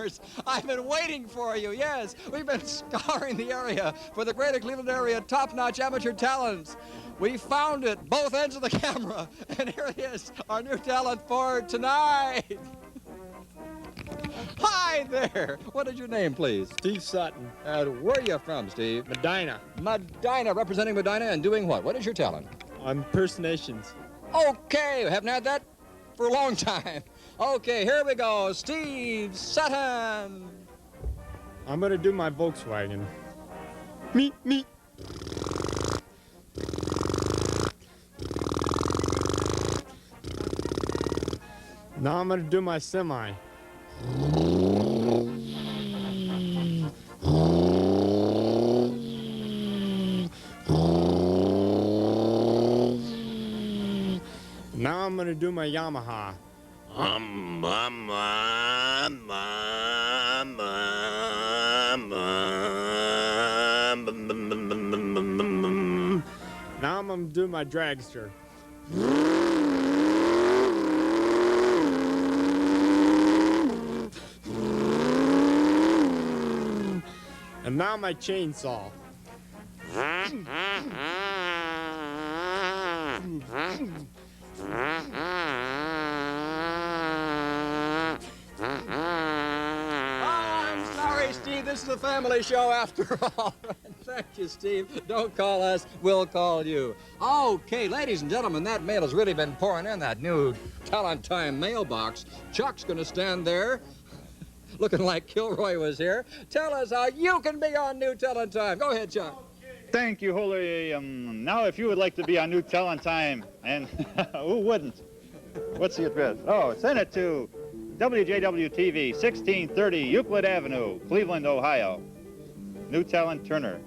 customers. I've been waiting for you, yes. We've been scouring the area for the greater Cleveland area top-notch amateur talents. We found it, both ends of the camera, and here he is, our new talent for tonight. Hi there. What is your name, please? Steve Sutton. Where are you from, Steve? Medina. Medina, representing Medina and doing what? What is your talent? Impersonations. Okay, we haven't had that for a long time. Okay, here we go. Steve Sutton. I'm going to do my Volkswagen. Me. Now I'm going to do my semi. Now I'm going to do my Yamaha. Now I'm going to do my dragster. And now my chainsaw. Steve, this is a family show after all. Thank you, Steve. Don't call us, we'll call you. Okay, ladies and gentlemen, that mail has really been pouring in, that new Talent Time mailbox. Chuck's gonna stand there looking like Kilroy was here. Tell us how you can be on New Talent Time. Go ahead, Chuck. Thank you, Holy. Now, if you would like to be on New Talent Time, and who wouldn't? What's the address? Oh, send it to WJW-TV, 1630 Euclid Avenue, Cleveland, Ohio. New Talent Turner.